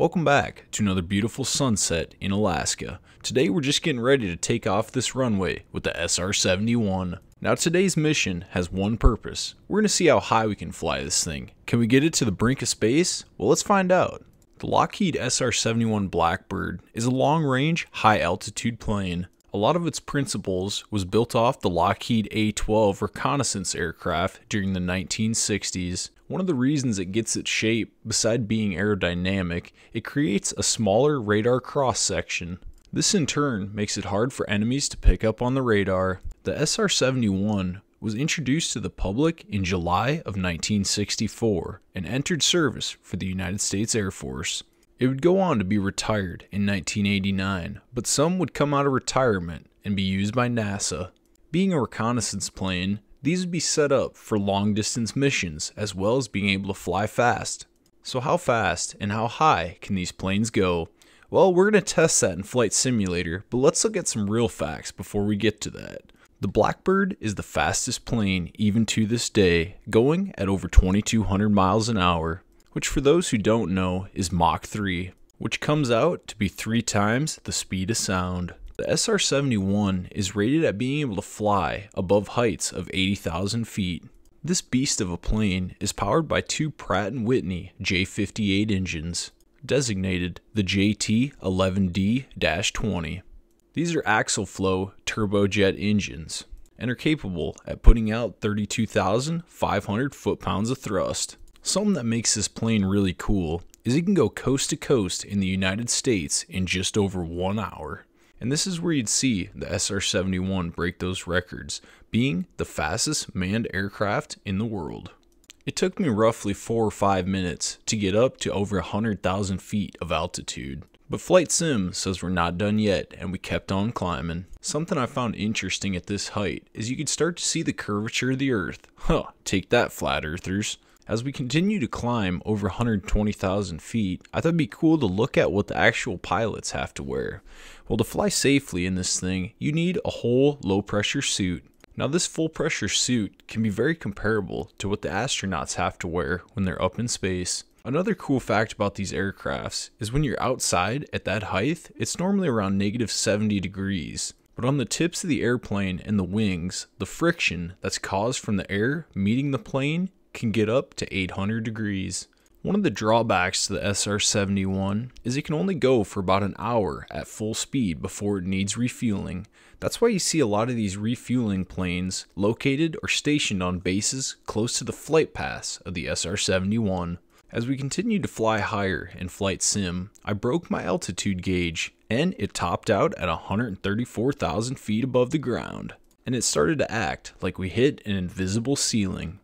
Welcome back to another beautiful sunset in Alaska. Today we're just getting ready to take off this runway with the SR-71. Now today's mission has one purpose. We're going to see how high we can fly this thing. Can we get it to the brink of space? Well, let's find out. The Lockheed SR-71 Blackbird is a long-range, high-altitude plane. A lot of its principles was built off the Lockheed A-12 reconnaissance aircraft during the 1960s. One of the reasons it gets its shape, beside being aerodynamic, it creates a smaller radar cross-section. This in turn makes it hard for enemies to pick up on the radar. The SR-71 was introduced to the public in July of 1964 and entered service for the United States Air Force. It would go on to be retired in 1989, but some would come out of retirement and be used by NASA. Being a reconnaissance plane, these would be set up for long-distance missions as well as being able to fly fast. So how fast and how high can these planes go? Well, we're going to test that in Flight Simulator, but let's look at some real facts before we get to that. The Blackbird is the fastest plane even to this day, going at over 2,200 miles an hour. Which for those who don't know is Mach 3, which comes out to be 3 times the speed of sound. The SR-71 is rated at being able to fly above heights of 80,000 feet. This beast of a plane is powered by 2 Pratt & Whitney J58 engines, designated the JT11D-20. These are axial flow turbojet engines and are capable at putting out 32,500 foot-pounds of thrust. Something that makes this plane really cool is it can go coast to coast in the United States in just over 1 hour. And this is where you'd see the SR-71 break those records, being the fastest manned aircraft in the world. It took me roughly 4 or 5 minutes to get up to over 100,000 feet of altitude. But Flight Sim says we're not done yet, and we kept on climbing. Something I found interesting at this height is you could start to see the curvature of the Earth. Huh, take that, flat earthers. As we continue to climb over 120,000 feet, I thought it'd be cool to look at what the actual pilots have to wear. Well, to fly safely in this thing, you need a whole low-pressure suit. Now, this full-pressure suit can be very comparable to what the astronauts have to wear when they're up in space. Another cool fact about these aircrafts is when you're outside at that height, it's normally around -70 degrees. But on the tips of the airplane and the wings, the friction that's caused from the air meeting the plane can get up to 800 degrees. One of the drawbacks to the SR-71 is it can only go for about an hour at full speed before it needs refueling. That's why you see a lot of these refueling planes located or stationed on bases close to the flight paths of the SR-71. As we continued to fly higher in Flight Sim, I broke my altitude gauge and it topped out at 134,000 feet above the ground. And it started to act like we hit an invisible ceiling.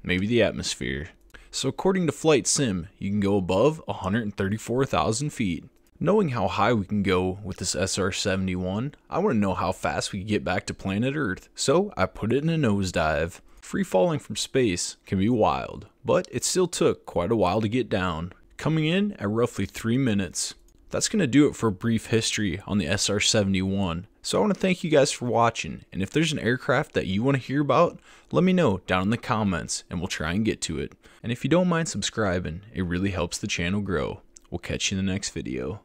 Maybe the atmosphere. So according to Flight Sim, you can go above 134,000 feet. Knowing how high we can go with this SR-71, I want to know how fast we can get back to planet Earth, so I put it in a nosedive. Free falling from space can be wild, but it still took quite a while to get down, coming in at roughly 3 minutes. That's going to do it for a brief history on the SR-71. So I want to thank you guys for watching, and if there's an aircraft that you want to hear about, let me know down in the comments and we'll try and get to it. And if you don't mind subscribing, it really helps the channel grow. We'll catch you in the next video.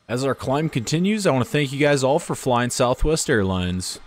As our climb continues, I want to thank you guys all for flying Southwest Airlines.